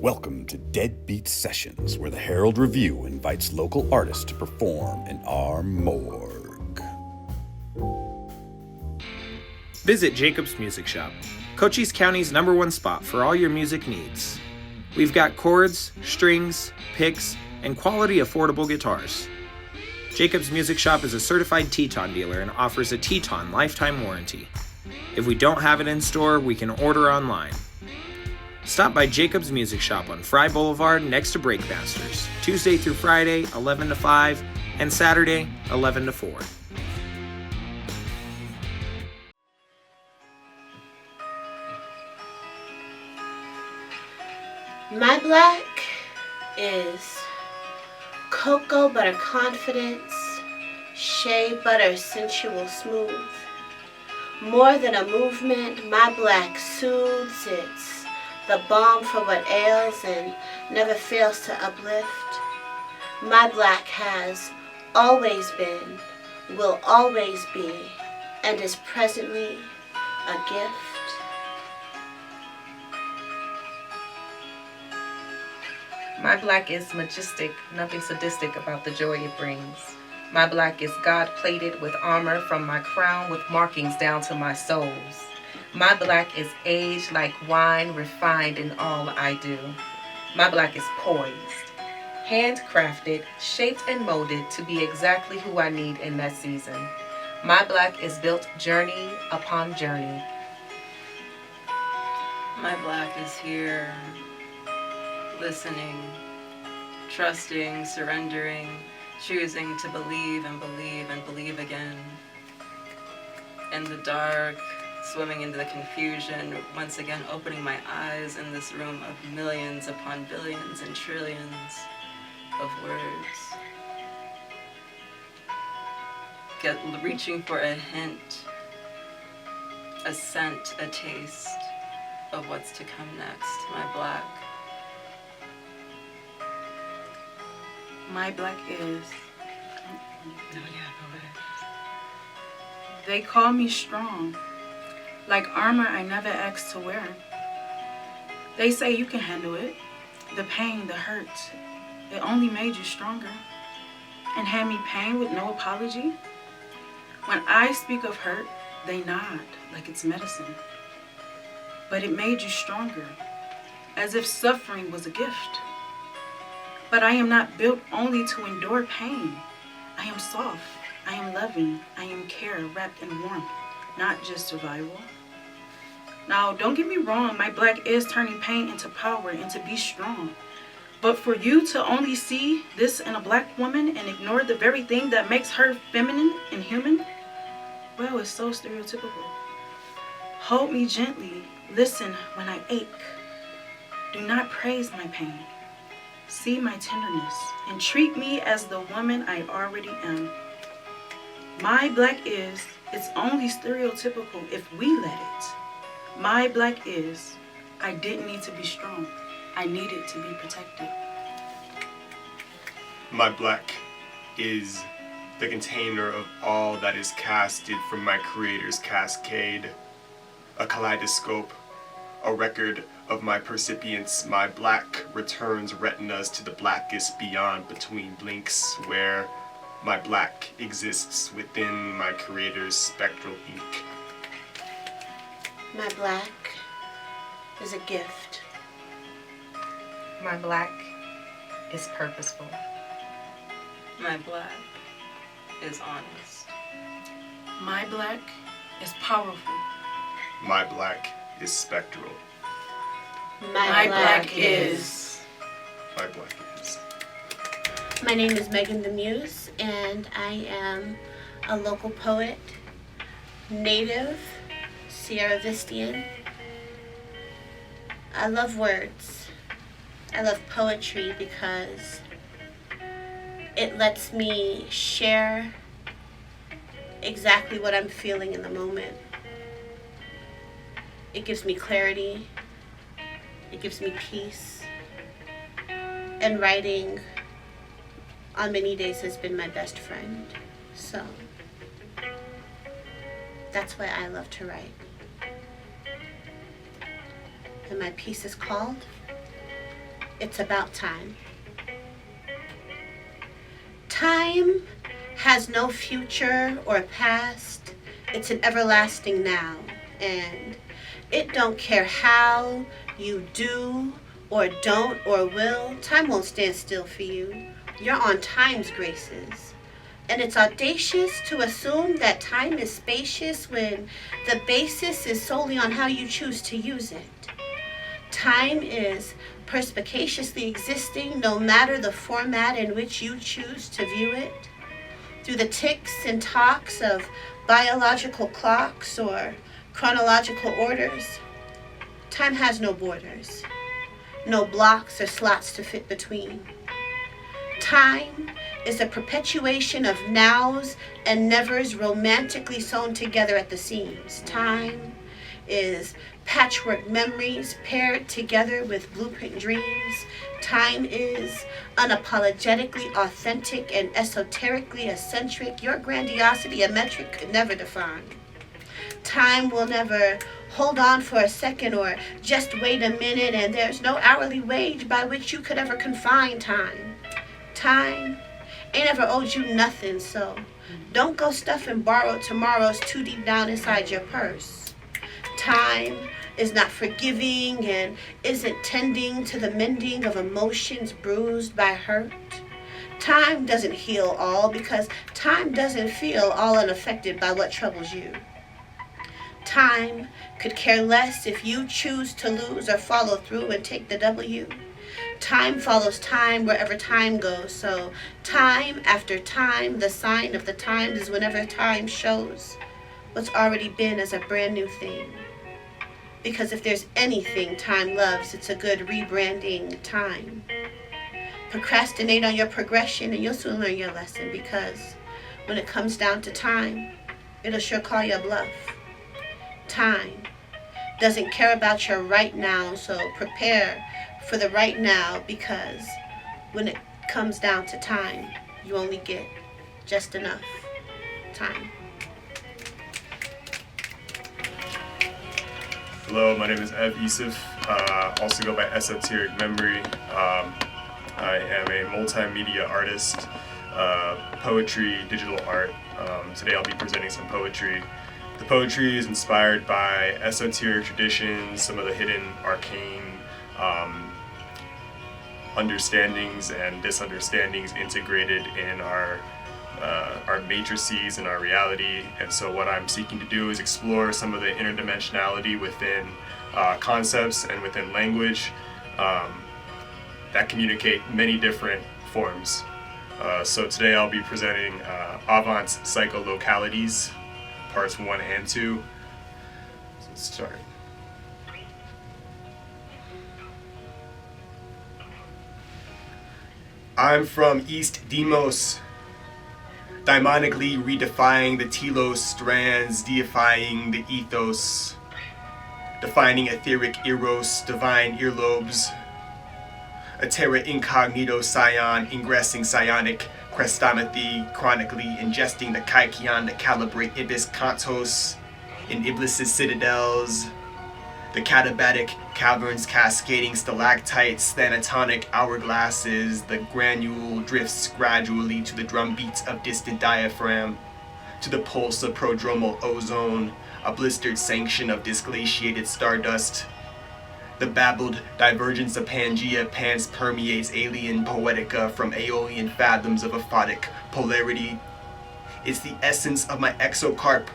Welcome to Deadbeat Sessions, where the Herald Review invites local artists to perform in our morgue. Visit Jacob's Music Shop, Cochise County's #1 spot for all your music needs. We've got chords, strings, picks, and quality affordable guitars. Jacob's Music Shop is a certified Teton dealer and offers a Teton lifetime warranty. If we don't have it in store, we can order online. Stop by Jacob's Music Shop on Fry Boulevard next to Breakmasters, Tuesday through Friday, 11 to 5, and Saturday, 11 to 4. My black is cocoa butter confidence, shea butter sensual smooth. More than a movement, my black soothes, it's the balm for what ails and never fails to uplift. My black has always been, will always be, and is presently a gift. My black is majestic, nothing sadistic about the joy it brings. My black is God-plated with armor from my crown with markings down to my soles. My black is aged like wine, refined in all I do. My black is poised, handcrafted, shaped and molded to be exactly who I need in that season. My black is built journey upon journey. My black is here, listening, trusting, surrendering, choosing to believe and believe and believe again. In the dark, swimming into the confusion, once again opening my eyes in this room of millions upon billions and trillions of words. Reaching for a hint, a scent, a taste of what's to come next. My black. My black is. Oh yeah, go ahead. They call me strong, like armor I never asked to wear. They say you can handle it, the pain, the hurt. It only made you stronger. And hand me pain with no apology. When I speak of hurt, they nod like it's medicine. But it made you stronger, as if suffering was a gift. But I am not built only to endure pain. I am soft, I am loving, I am care wrapped in warmth, not just survival. Now, don't get me wrong, my black is turning pain into power and to be strong. But for you to only see this in a black woman and ignore the very thing that makes her feminine and human, well, it's so stereotypical. Hold me gently, listen when I ache. Do not praise my pain. See my tenderness and treat me as the woman I already am. My black is, it's only stereotypical if we let it. My black is, I didn't need to be strong. I needed to be protected. My black is the container of all that is casted from my creator's cascade, a kaleidoscope, a record of my percipience. My black returns retinas to the blackest beyond between blinks, where my black exists within my creator's spectral ink. My black is a gift. My black is purposeful. My black is honest. My black is powerful. My black is spectral. My black is. My black is. My name is Megan the Muse, and I am a local poet, native Sierra Vistian. I love words. I love poetry because it lets me share exactly what I'm feeling in the moment. It gives me clarity. It gives me peace. And writing on many days has been my best friend. So that's why I love to write. And my piece is called It's about time. Time has no future or past. It's an everlasting now. And it don't care how you do or don't or will. Time won't stand still for you. You're on time's graces. And it's audacious to assume that time is spacious when the basis is solely on how you choose to use it. Time is perspicaciously existing no matter the format in which you choose to view it. Through the ticks and tocks of biological clocks or chronological orders, time has no borders, no blocks or slots to fit between. Time is a perpetuation of nows and nevers romantically sewn together at the seams. Time is patchwork memories paired together with blueprint dreams. Time is unapologetically authentic and esoterically eccentric. Your grandiosity a metric could never define. Time will never hold on for a second or just wait a minute, and there's no hourly wage by which you could ever confine time. Time ain't ever owed you nothing, so don't go stuffing borrowed tomorrows too deep down inside your purse. Time is not forgiving and isn't tending to the mending of emotions bruised by hurt. Time doesn't heal all because time doesn't feel all unaffected by what troubles you. Time could care less if you choose to lose or follow through and take the W. Time follows time wherever time goes, so time after time, the sign of the times is whenever time shows what's already been as a brand new thing. Because if there's anything time loves, it's a good rebranding time. Procrastinate on your progression and you'll soon learn your lesson, because when it comes down to time, it'll sure call your bluff. Time doesn't care about your right now, so prepare for the right now, because when it comes down to time, you only get just enough time. Hello, my name is Ev Yusuf, also go by Esoteric Memory. I am a multimedia artist, poetry, digital art. Today I'll be presenting some poetry. The poetry is inspired by esoteric traditions, some of the hidden arcane understandings and misunderstandings integrated in our matrices and our reality. And so what I'm seeking to do is explore some of the interdimensionality within concepts and within language that communicate many different forms. So today I'll be presenting Avant's Psycholocalities, parts 1 and 2. So let's start. I'm from East Demos, daimonically redefining the telos strands, deifying the ethos, defining etheric eros, divine earlobes, a terra incognito scion, ingressing psionic crestomathy, chronically ingesting the kykion to calibrate ibis kantos in Iblis's citadels, the katabatic caverns cascading stalactites, thanatonic hourglasses, the granule drifts gradually to the drumbeats of distant diaphragm, to the pulse of prodromal ozone, a blistered sanction of disglaciated stardust. The babbled divergence of Pangea pants permeates alien poetica from aeolian fathoms of aphotic polarity. It's the essence of my exocarp,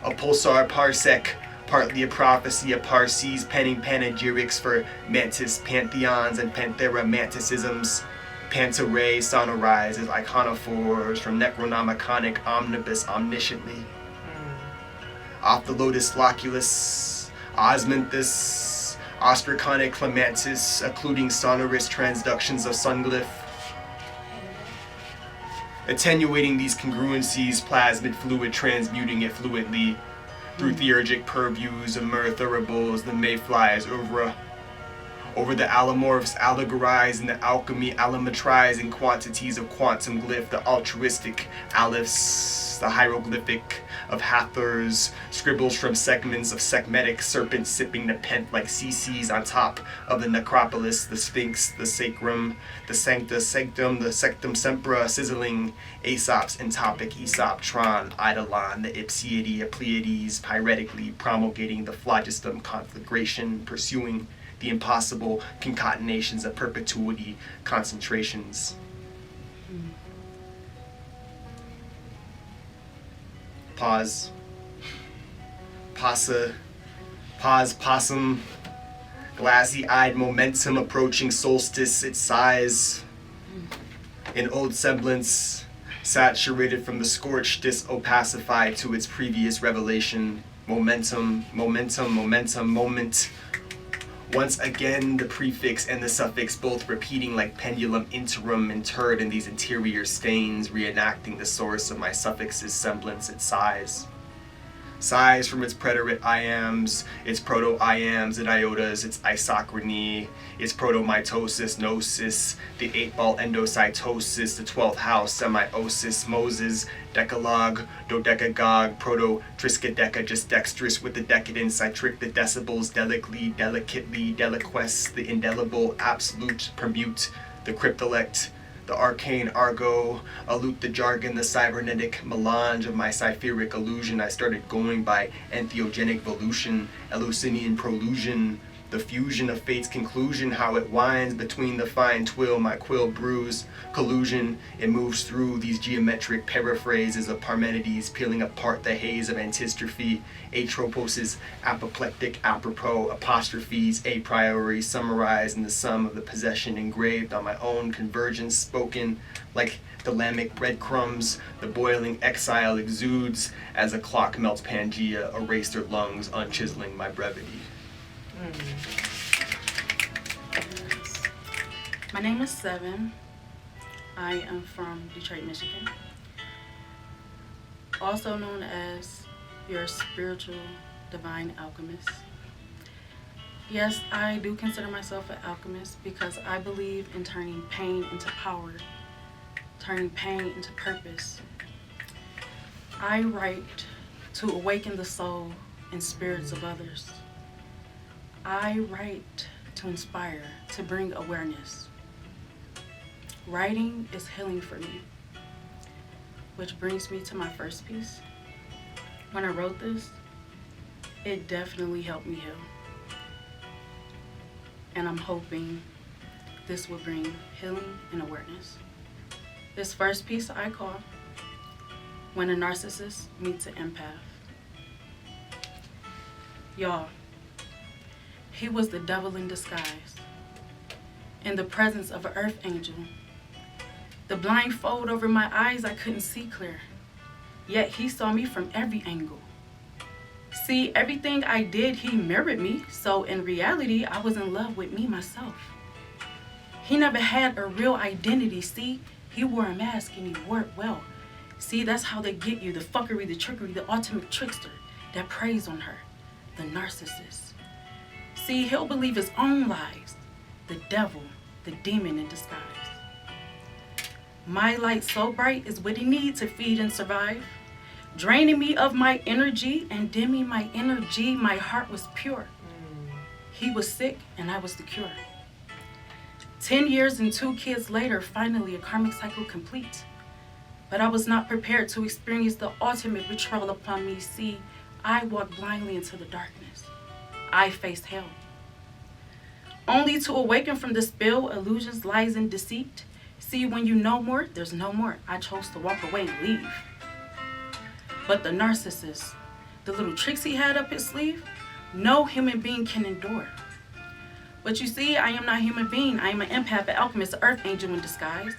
a pulsar parsec, partly a prophecy of Parsees penning panegyrics for mantis pantheons and panthera manticisms. Panta-ray sonorizes iconophores from necronomiconic omnibus omnisciently. Off the lotus flocculus, osmanthus, ostraconic clematis, occluding sonorous transductions of sunglyph. Attenuating these congruencies, plasmid fluid transmuting it fluidly through theurgic purviews of myrthurables, the mayfly's oeuvre. Over the allomorphs allegorize in the alchemy allometrize in quantities of quantum glyph, the altruistic alepphs, the hieroglyphic of Hathors, scribbles from segments of segmetic serpents sipping nepenthe like cc's on top of the necropolis, the sphinx, the sacrum, the sancta sanctum, the sectum sempra, sizzling Aesop's entopic Aesop, Tron, Eidolon, the Ipsiidae, Pleiades, pyretically promulgating the phlogiston conflagration, pursuing the impossible concatenations of perpetuity concentrations. Pause. Pause, possum. Glassy-eyed momentum approaching solstice, its size. In old semblance, saturated from the scorched, opacified to its previous revelation. Momentum, moment. Once again, the prefix and the suffix both repeating like pendulum interim interred in these interior stains, reenacting the source of my suffix's semblance, its size. Size from its preterite iams, its proto-iams and iotas, its isochrony, its protomitosis, gnosis, the 8-ball endocytosis, the 12th house, semiosis, Moses, decalogue, dodecagogue, proto-triskadeca, just dexterous with the decadence, I trick the decibels, delicately, deliquesce, the indelible, absolute, permute, the cryptolect, the arcane argo, alute the jargon, the cybernetic melange of my cypheric illusion. I started going by entheogenic volution, Eleusinian prolusion, the fusion of fate's conclusion, how it winds between the fine twill, my quill bruise, collusion, it moves through these geometric paraphrases of Parmenides, peeling apart the haze of antistrophe, Atropos's apoplectic apropos, apostrophes, a priori, summarized in the sum of the possession engraved on my own convergence, spoken like the Lamic breadcrumbs, the boiling exile exudes as a clock melts Pangea, erased her lungs, unchiseling my brevity. My name is Seven. I am from Detroit, Michigan. Also known as your spiritual divine alchemist. Yes, I do consider myself an alchemist because I believe in turning pain into power, turning pain into purpose. I write to awaken the soul and spirits of others. I write to inspire, to bring awareness. Writing is healing for me, which brings me to my first piece. When I wrote this, it definitely helped me heal. And I'm hoping this will bring healing and awareness. This first piece I call When a Narcissist Meets an Empath. Y'all, he was the devil in disguise, in the presence of an earth angel. The blindfold over my eyes, I couldn't see clear, yet he saw me from every angle. See, everything I did, he mirrored me, so in reality, I was in love with me myself. He never had a real identity, see? He wore a mask and he wore it well. See, that's how they get you, the fuckery, the trickery, the ultimate trickster that preys on her, the narcissist. See, he'll believe his own lies, the devil, the demon in disguise. My light so bright is what he needs to feed and survive, draining me of my energy and dimming my energy. My heart was pure. He was sick and I was the cure. 10 years and 2 kids later, finally a karmic cycle complete. But I was not prepared to experience the ultimate betrayal upon me. See, I walked blindly into the darkness. I faced hell. Only to awaken from the spell, illusions, lies, and deceit. See, when you know more, there's no more. I chose to walk away and leave. But the narcissist, the little tricks he had up his sleeve, no human being can endure. But you see, I am not a human being. I am an empath, an alchemist, an earth angel in disguise.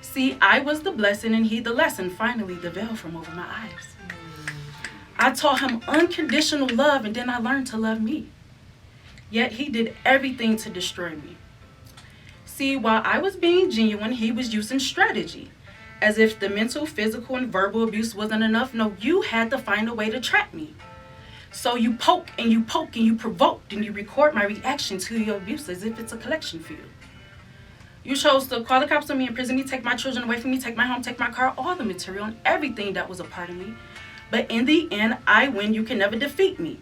See, I was the blessing and he the lesson. Finally, the veil from over my eyes. I taught him unconditional love and then I learned to love me. Yet he did everything to destroy me. See, while I was being genuine, he was using strategy. As if the mental, physical, and verbal abuse wasn't enough. No, you had to find a way to trap me. So you poke and you provoked and you record my reaction to your abuse as if it's a collection field. You chose to call the cops on me, imprison me, take my children away from me, take my home, take my car, all the material and everything that was a part of me. But in the end, I win. You can never defeat me.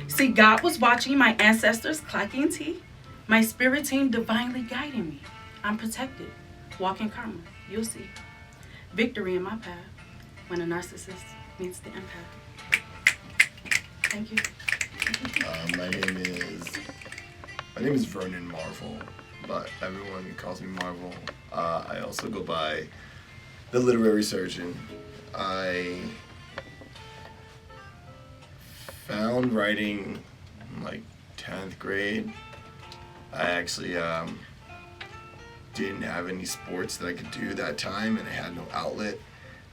See, God was watching, my ancestors clocking T, my spirit team divinely guiding me. I'm protected. Walk in karma. You'll see. Victory in my path when a narcissist meets the empath. Thank you. My name is Vernon Marvel, but everyone calls me Marvel. I also go by the literary surgeon. I found writing in like 10th grade. I actually didn't have any sports that I could do that time, and I had no outlet,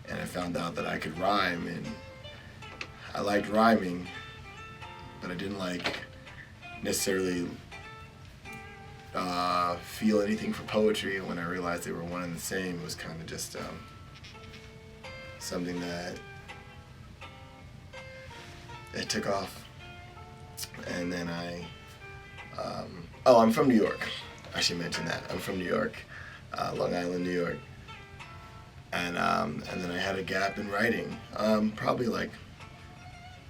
and I found out that I could rhyme, and I liked rhyming, but I didn't like necessarily feel anything for poetry. And when I realized they were one and the same, it was kind of just something that it took off. And then I'm from New York. I should mention that. I'm from New York, Long Island, New York. And then I had a gap in writing, probably like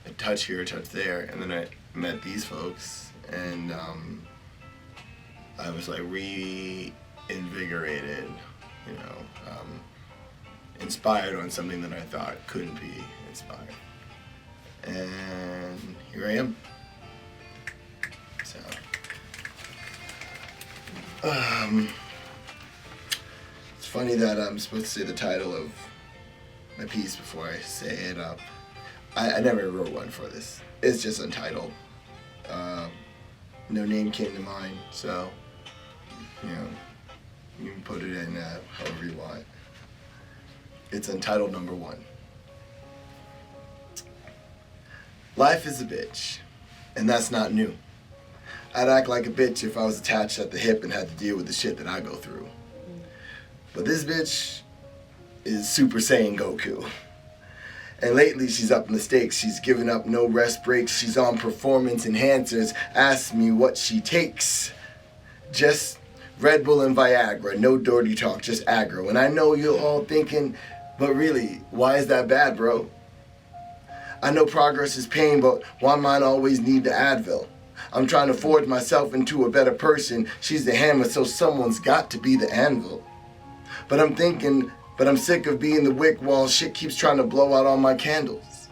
a touch here, a touch there. And then I met these folks, and I was like reinvigorated, you know, inspired on something that I thought couldn't be inspired. And here I am. So, it's funny that I'm supposed to say the title of my piece before I say it up. I never wrote one for this. It's just untitled. No name came to mind, so, you know, you can put it in however you want. It's untitled number 1. Life is a bitch, and that's not new. I'd act like a bitch if I was attached at the hip and had to deal with the shit that I go through. But this bitch is Super Saiyan Goku. And lately she's up in the stakes. She's giving up no rest breaks. She's on performance enhancers. Ask me what she takes. Just Red Bull and Viagra. No dirty talk, just aggro. And I know you're all thinking, but really, why is that bad, bro? I know progress is pain, but why mine always need the Advil? I'm trying to forge myself into a better person. She's the hammer, so someone's got to be the anvil. But I'm sick of being the wick while shit keeps trying to blow out all my candles.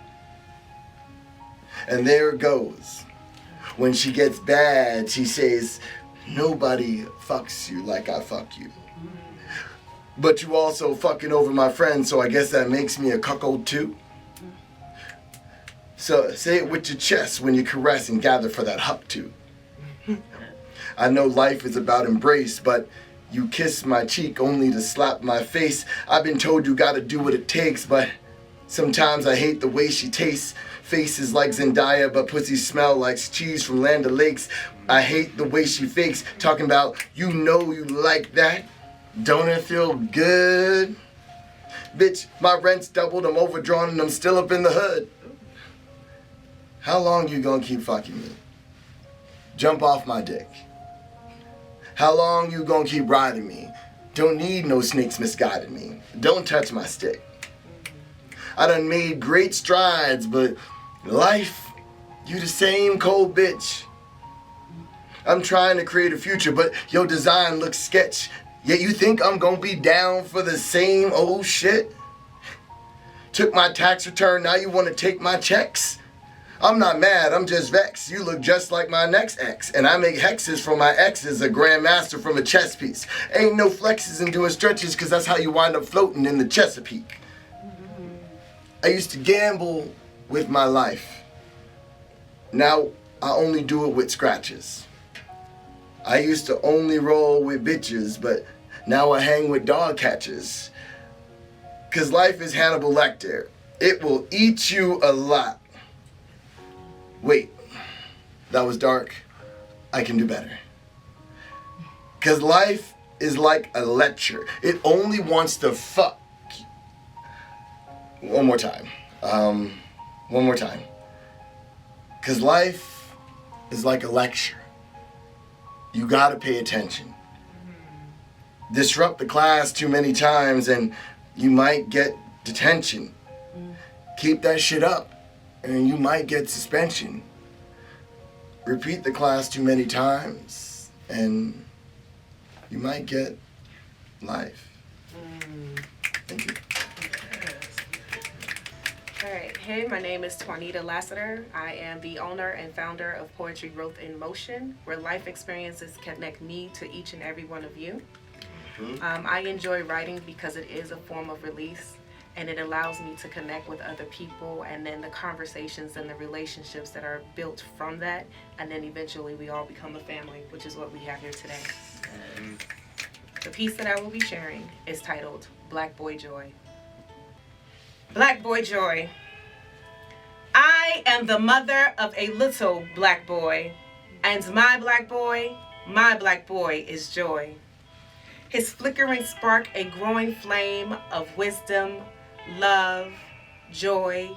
And there it goes. When she gets bad, she says, nobody fucks you like I fuck you. But you also fucking over my friends, so I guess that makes me a cuckold too. So say it with your chest when you caress and gather for that huck too. I know life is about embrace, but you kiss my cheek only to slap my face. I've been told you gotta do what it takes, but sometimes I hate the way she tastes. Faces like Zendaya, but pussy smell like cheese from Land O'Lakes. I hate the way she fakes, talking about, you know you like that. Don't it feel good? Bitch, my rent's doubled, I'm overdrawn, and I'm still up in the hood. How long you gonna keep fucking me? Jump off my dick. How long you gonna keep riding me? Don't need no snakes misguiding me. Don't touch my stick. I done made great strides, but life, you the same cold bitch. I'm trying to create a future, but your design looks sketch. Yet you think I'm gonna be down for the same old shit? Took my tax return, now you wanna take my checks? I'm not mad, I'm just vexed. You look just like my next ex. And I make hexes for my exes, a grandmaster from a chess piece. Ain't no flexes and doing stretches, cause that's how you wind up floating in the Chesapeake. I used to gamble with my life. Now I only do it with scratches. I used to only roll with bitches, but now I hang with dog catchers. Cause life is Hannibal Lecter. It will eat you alive. Wait, that was dark. I can do better. Cause life is like a lecture. It only wants to fuck. One more time. Because life is like a lecture. You gotta pay attention. Disrupt the class too many times and you might get detention. Keep that shit up and you might get suspension. Repeat the class too many times and you might get life. Thank you. All right. Hey, my name is Twanita Lassiter. I am the owner and founder of Poetry Growth in Motion, where life experiences connect me to each and every one of you. I enjoy writing because it is a form of release, and it allows me to connect with other people, and then the conversations and the relationships that are built from that, and then eventually we all become a family, which is what we have here today. The piece that I will be sharing is titled Black Boy Joy. Black boy joy. I am the mother of a little black boy, and my black boy is joy. His flickering spark a growing flame of wisdom, love, joy,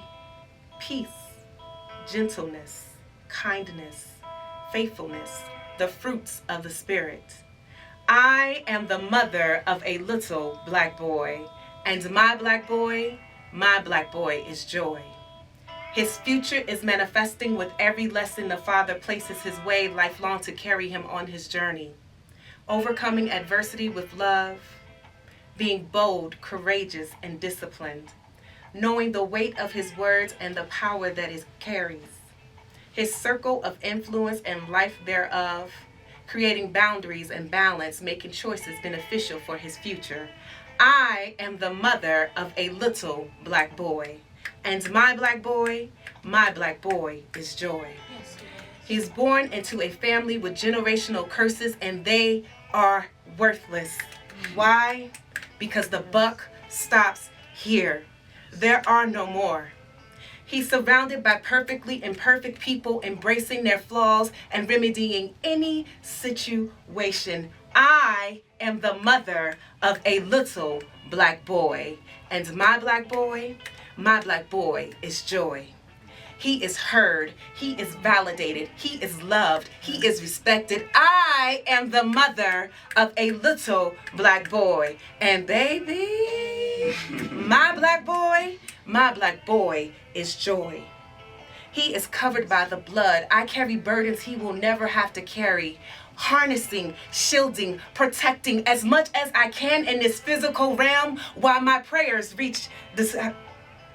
peace, gentleness, kindness, faithfulness, the fruits of the Spirit. I am the mother of a little black boy, and my black boy is joy. His future is manifesting with every lesson the Father places his way lifelong to carry him on his journey. Overcoming adversity with love, being bold, courageous, and disciplined, knowing the weight of his words and the power that it carries. His circle of influence and life thereof, creating boundaries and balance, making choices beneficial for his future. I am the mother of a little black boy, and my black boy is joy. He's born into a family with generational curses, and they are worthless. Why? Because the buck stops here. There are no more. He's surrounded by perfectly imperfect people embracing their flaws and remedying any situation. I am the mother of a little black boy, and my black boy is joy. He is heard, he is validated, he is loved, he is respected. I am the mother of a little black boy, and baby, my black boy is joy. He is covered by the blood. I carry burdens he will never have to carry. Harnessing, shielding, protecting as much as I can in this physical realm while my prayers reach this.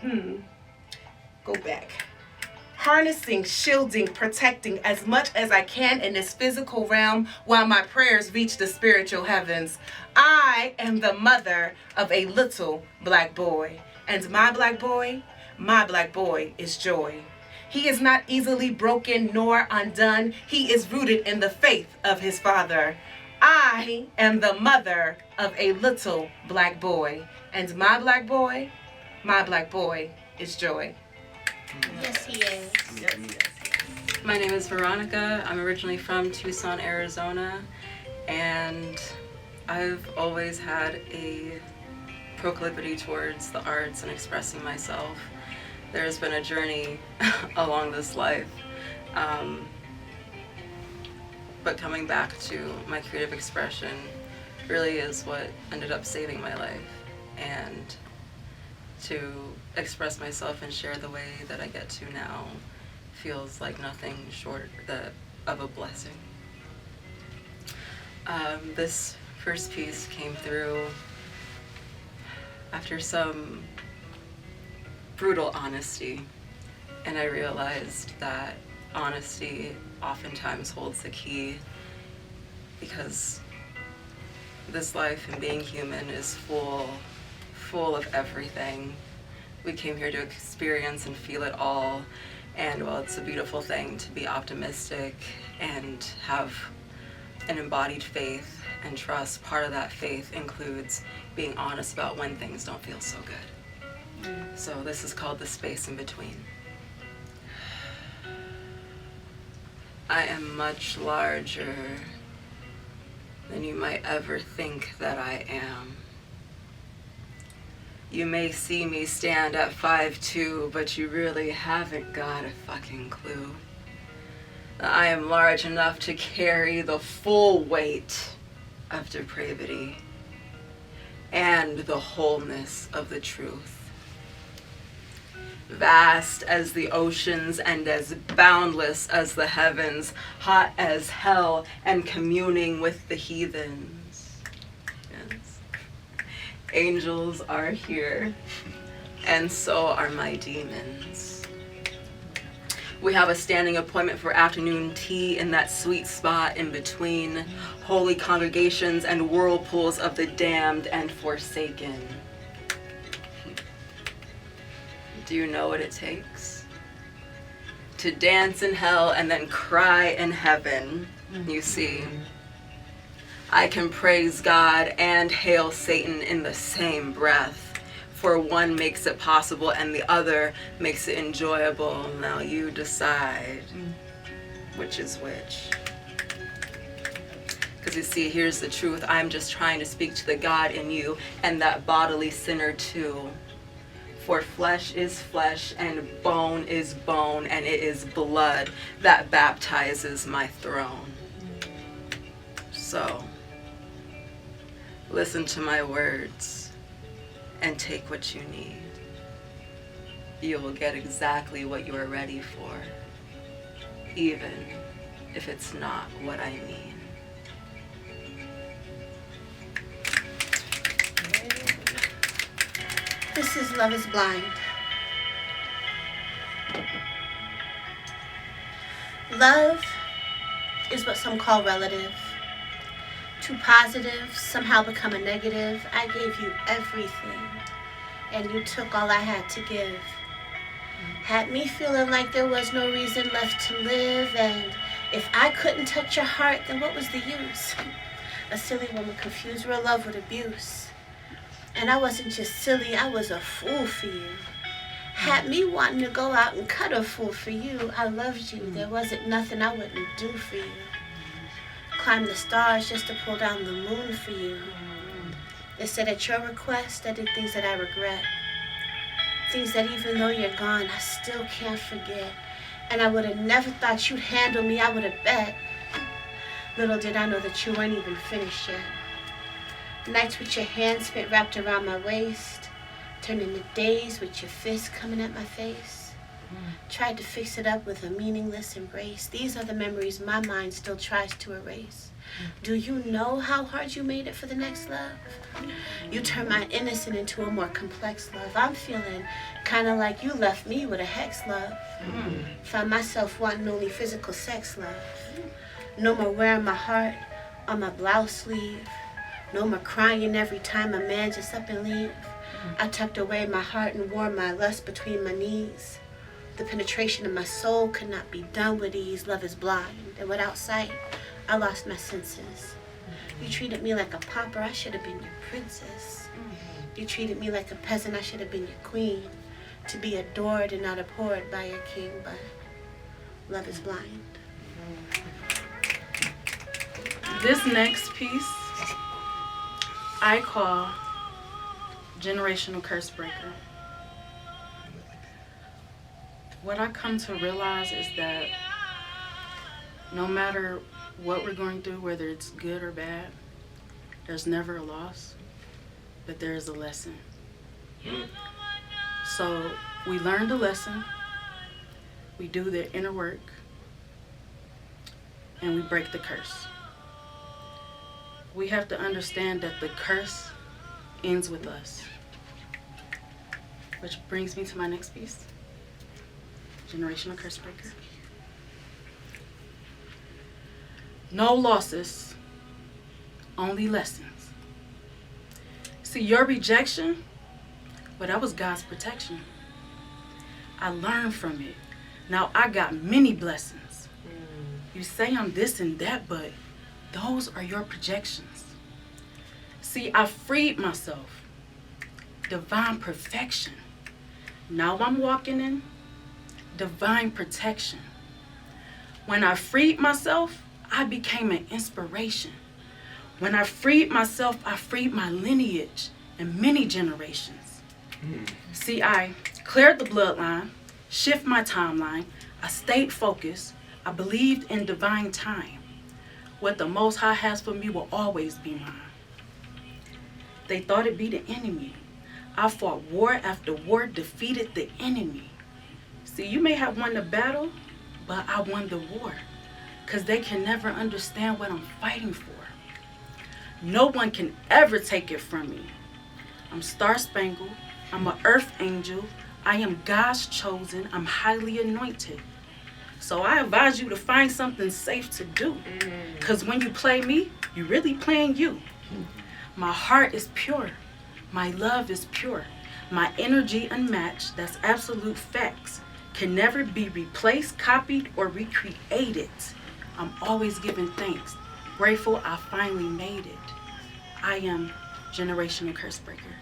Go back. Harnessing, shielding, protecting as much as I can in this physical realm while my prayers reach the spiritual heavens. I am the mother of a little black boy, and my black boy is joy. He is not easily broken nor undone. He is rooted in the faith of his father. I am the mother of a little black boy, and my black boy is joy. Yes, he is. My name is Veronica. I'm originally from Tucson, Arizona, and I've always had a proclivity towards the arts and expressing myself. There's been a journey along this life, but coming back to my creative expression really is what ended up saving my life, and to express myself and share the way that I get to now feels like nothing short of a blessing. This first piece came through after some brutal honesty, and I realized that honesty oftentimes holds the key, because this life and being human is full of everything. We came here to experience and feel it all, and while it's a beautiful thing to be optimistic and have an embodied faith and trust, part of that faith includes being honest about when things don't feel so good. So this is called the space in between. I am much larger than you might ever think that I am. You may see me stand at 5'2", but you really haven't got a fucking clue. I am large enough to carry the full weight of depravity and the wholeness of the truth. Vast as the oceans and as boundless as the heavens, hot as hell and communing with the heathens. Yes. Angels are here, and so are my demons. We have a standing appointment for afternoon tea in that sweet spot in between holy congregations and whirlpools of the damned and forsaken. Do you know what it takes? To dance in hell and then cry in heaven, you see. I can praise God and hail Satan in the same breath. For one makes it possible and the other makes it enjoyable. Now you decide which is which. Because you see, here's the truth. I'm just trying to speak to the God in you and that bodily sinner too. For flesh is flesh and bone is bone, and it is blood that baptizes my throne. So, listen to my words and take what you need. You will get exactly what you are ready for, even if it's not what I mean. This is Love is Blind. Love is what some call relative. Too positive, somehow become a negative. I gave you everything, and you took all I had to give. Had me feeling like there was no reason left to live, and if I couldn't touch your heart, then what was the use? A silly woman confused real love with abuse. And I wasn't just silly, I was a fool for you. Had me wanting to go out and cut a fool for you. I loved you, there wasn't nothing I wouldn't do for you. Climb the stars just to pull down the moon for you. Instead at your request, I did things that I regret. Things that even though you're gone, I still can't forget. And I would have never thought you'd handle me, I would have bet. Little did I know that you weren't even finished yet. Nights with your hands spent wrapped around my waist, turned into days with your fists coming at my face. Tried to fix it up with a meaningless embrace. These are the memories my mind still tries to erase. Do you know how hard you made it for the next love? You turned my innocent into a more complex love. I'm feeling kind of like you left me with a hex love. Found myself wanting only physical sex love. No more wearing my heart on my blouse sleeve. No more crying every time a man just up and leave. I tucked away my heart and wore my lust between my knees. The penetration of my soul could not be done with ease. Love is blind, and without sight, I lost my senses. You treated me like a pauper, I should have been your princess. You treated me like a peasant, I should have been your queen. To be adored and not abhorred by your king, but love is blind. This next piece I call Generational Curse Breaker. What I come to realize is that no matter what we're going through, whether it's good or bad, there's never a loss, but there is a lesson. So we learn the lesson, we do the inner work, and we break the curse. We have to understand that the curse ends with us. Which brings me to my next piece. Generational Curse Breaker. No losses, only lessons. See, your rejection, well, that was God's protection. I learned from it. Now I got many blessings. You say I'm this and that, but those are your projections. See, I freed myself. Divine perfection. Now I'm walking in divine protection. When I freed myself, I became an inspiration. When I freed myself, I freed my lineage and many generations. See, I cleared the bloodline, shift my timeline. I stayed focused. I believed in divine time. What the Most High has for me will always be mine. They thought it'd be the enemy. I fought war after war, defeated the enemy. See, you may have won the battle, but I won the war. Because they can never understand what I'm fighting for. No one can ever take it from me. I'm star-spangled. I'm an earth angel. I am God's chosen. I'm highly anointed. So I advise you to find something safe to do. Because when you play me, you're really playing you. My heart is pure. My love is pure. My energy unmatched. That's absolute facts. Can never be replaced, copied, or recreated. I'm always giving thanks. Grateful I finally made it. I am generational curse breaker.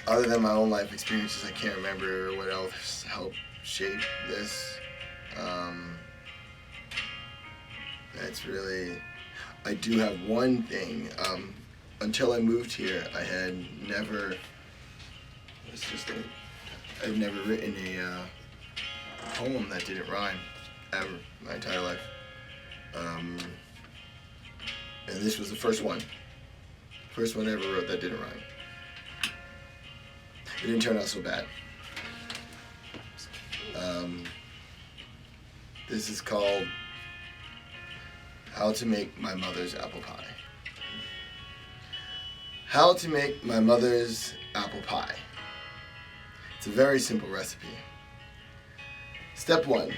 Other than my own life experiences, I can't remember what else helped shape this. That's really, I do have one thing. Until I moved here, I had never, I've never written a poem that didn't rhyme, ever, my entire life. And this was the first one. First one I ever wrote that didn't rhyme. It didn't turn out so bad. This is called How to Make My Mother's Apple Pie. How to make my mother's apple pie. It's a very simple recipe. Step 1.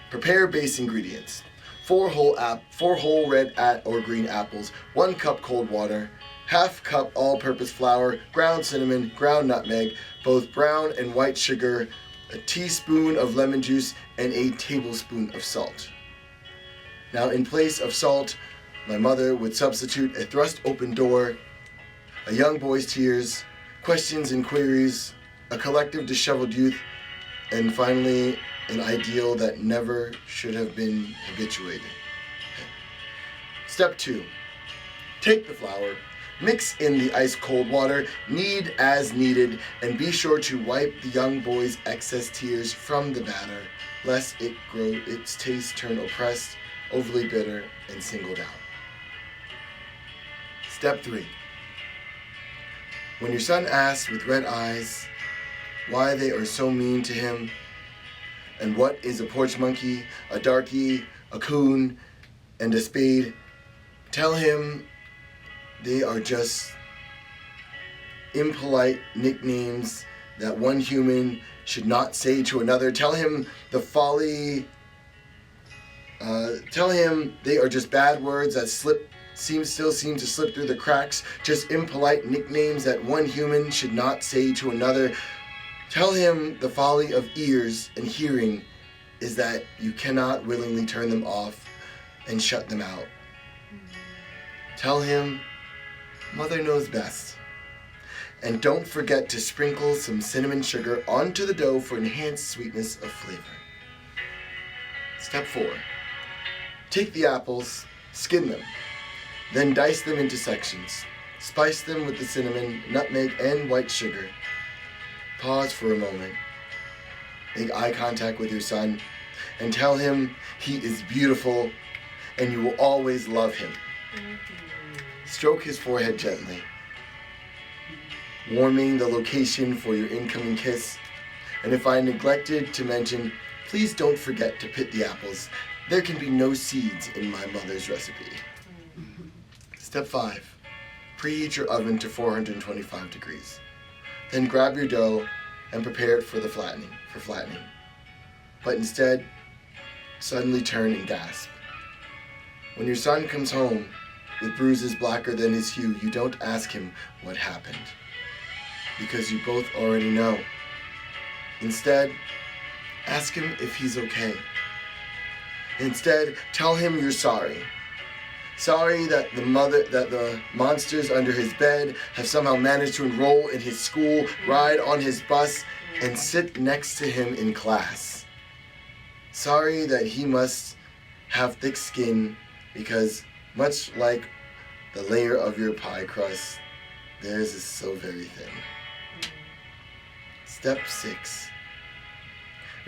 Prepare base ingredients. 4 whole red or green apples, 1 cup cold water, ½ cup all-purpose flour, ground cinnamon, ground nutmeg, both brown and white sugar, a teaspoon of lemon juice, and a tablespoon of salt. Now, in place of salt, my mother would substitute a thrust open door, a young boy's tears, questions and queries, a collective disheveled youth, and finally, an ideal that never should have been habituated. Step 2. Take the flour, mix in the ice cold water, knead as needed, and be sure to wipe the young boy's excess tears from the batter, lest its taste turn oppressed, overly bitter, and singled out. Step 3. When your son asks with red eyes why they are so mean to him, and what is a porch monkey, a darky, a coon, and a spade, tell him they are just impolite nicknames that one human should not say to another. Tell him the folly, tell him they are just bad words that still seem to slip through the cracks, just impolite nicknames that one human should not say to another. Tell him the folly of ears and hearing is that you cannot willingly turn them off and shut them out. Tell him mother knows best. And don't forget to sprinkle some cinnamon sugar onto the dough for enhanced sweetness of flavor. Step 4. Take the apples, skin them, then dice them into sections. Spice them with the cinnamon, nutmeg, and white sugar. Pause for a moment. Make eye contact with your son and tell him he is beautiful and you will always love him. Stroke his forehead gently, warming the location for your incoming kiss. And if I neglected to mention, please don't forget to pit the apples. There can be no seeds in my mother's recipe. Step 5. Preheat your oven to 425 degrees. Then grab your dough and prepare it for flattening. But instead, suddenly turn and gasp. When your son comes home with bruises blacker than his hue, you don't ask him what happened, because you both already know. Instead, ask him if he's okay. Instead, tell him you're sorry. Sorry that the monsters under his bed have somehow managed to enroll in his school, ride on his bus, and sit next to him in class. Sorry that he must have thick skin because, much like the layer of your pie crust, theirs is so very thin. Step 6.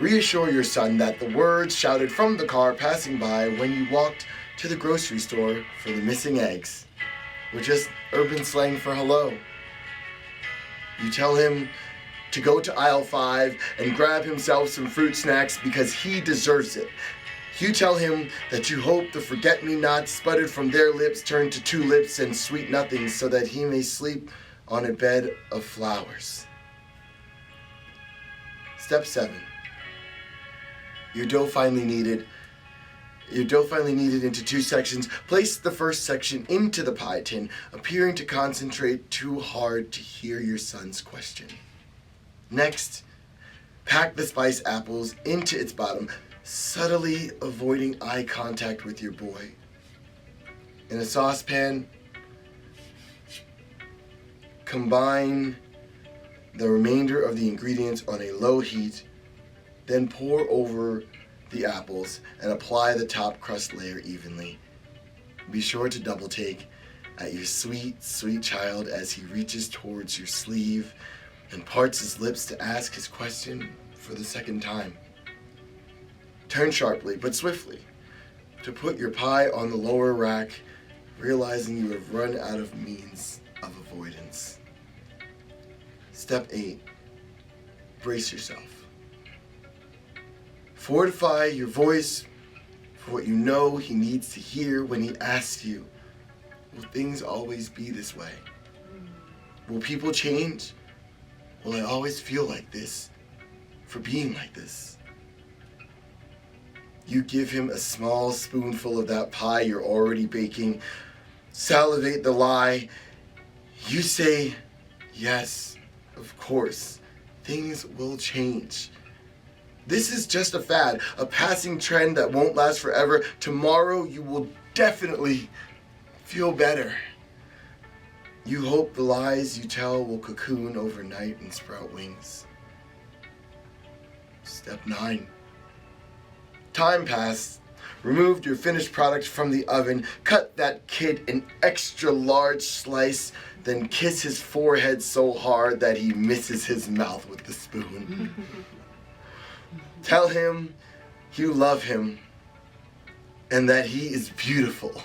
Reassure your son that the words shouted from the car passing by when you walked to the grocery store for the missing eggs were just urban slang for hello. You tell him to go to aisle 5 and grab himself some fruit snacks because he deserves it. You tell him that you hope the forget-me-nots sputtered from their lips turn to tulips and sweet nothings so that he may sleep on a bed of flowers. Step 7. Your dough finally kneaded into 2 sections. Place the first section into the pie tin, appearing to concentrate too hard to hear your son's question. Next, pack the spiced apples into its bottom, subtly avoiding eye contact with your boy. In a saucepan, combine the remainder of the ingredients on a low heat, then pour over the apples and apply the top crust layer evenly. Be sure to double take at your sweet, sweet child as he reaches towards your sleeve and parts his lips to ask his question for the second time. Turn sharply, but swiftly, to put your pie on the lower rack, realizing you have run out of means of avoidance. Step 8. Brace yourself. Fortify your voice for what you know he needs to hear when he asks you, will things always be this way? Will people change? Will I always feel like this for being like this? You give him a small spoonful of that pie you're already baking, salivate the lie. You say, yes, of course, things will change. This is just a fad, a passing trend that won't last forever. Tomorrow you will definitely feel better. You hope the lies you tell will cocoon overnight and sprout wings. Step 9. Time passed. Remove your finished product from the oven. Cut that kid an extra large slice, then kiss his forehead so hard that he misses his mouth with the spoon. Tell him you love him and that he is beautiful.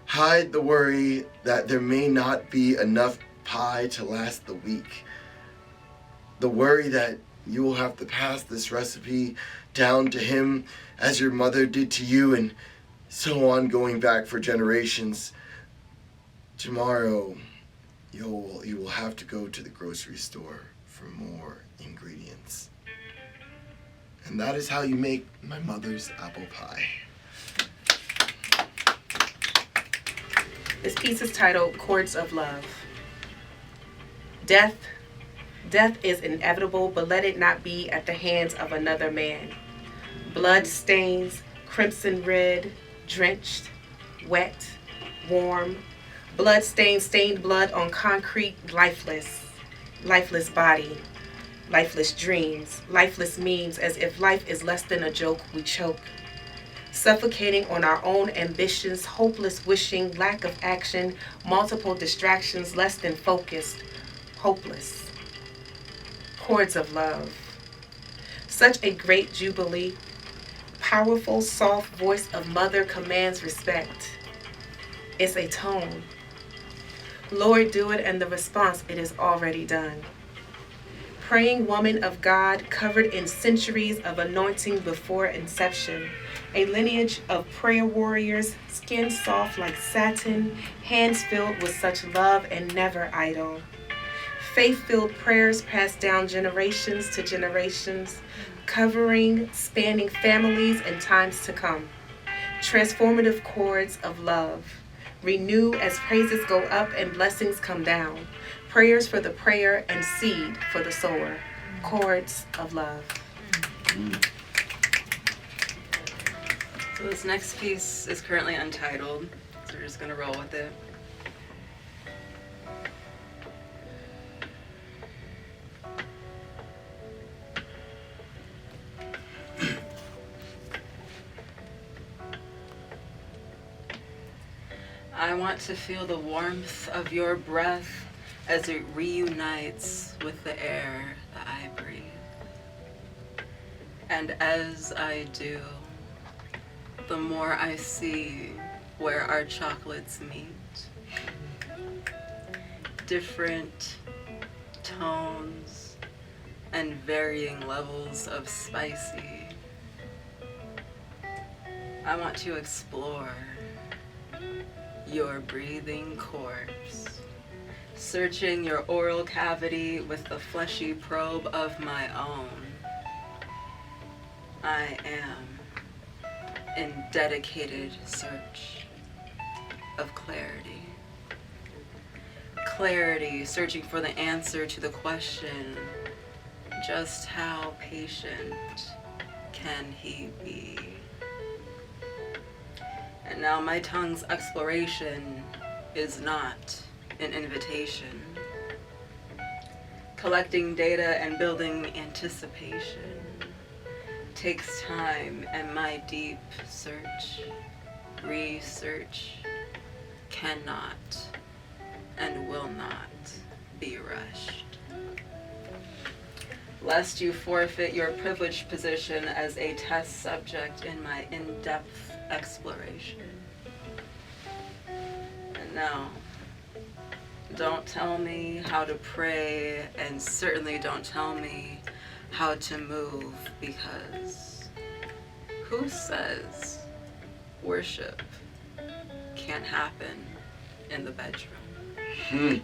Hide the worry that there may not be enough pie to last the week. The worry that you will have to pass this recipe down to him as your mother did to you, and so on, going back for generations. Tomorrow, you will have to go to the grocery store for more ingredients. And that is how you make my mother's apple pie. This piece is titled Chords of Love. Death is inevitable, but let it not be at the hands of another man. Blood stains, crimson red, drenched, wet, warm. Blood stained blood on concrete, lifeless body. Lifeless dreams, lifeless memes, as if life is less than a joke, we choke. Suffocating on our own ambitions, hopeless wishing, lack of action, multiple distractions, less than focused, hopeless. Chords of love. Such a great jubilee. Powerful, soft voice of mother commands respect. It's a tone. Lord, do it, and the response, it is already done. Praying woman of God, covered in centuries of anointing before inception. A lineage of prayer warriors, skin soft like satin, hands filled with such love and never idle. Faith-filled prayers passed down generations to generations, covering, spanning families and times to come. Transformative chords of love. Renew as praises go up and blessings come down. Prayers for the prayer and seed for the sower. Chords of love. So this next piece is currently untitled, so we're just going to roll with it. I want to feel the warmth of your breath as it reunites with the air that I breathe. And as I do, the more I see where our chocolates meet. Different tones and varying levels of spicy. I want to explore your breathing corpse, searching your oral cavity with the fleshy probe of my own. I am in dedicated search of clarity. Clarity, searching for the answer to the question, just how patient can he be? And now my tongue's exploration is not an invitation. Collecting data and building anticipation takes time, and my deep search, research, cannot and will not be rushed. Lest you forfeit your privileged position as a test subject in my in-depth exploration. And now, don't tell me how to pray, and certainly don't tell me how to move, because who says worship can't happen in the bedroom?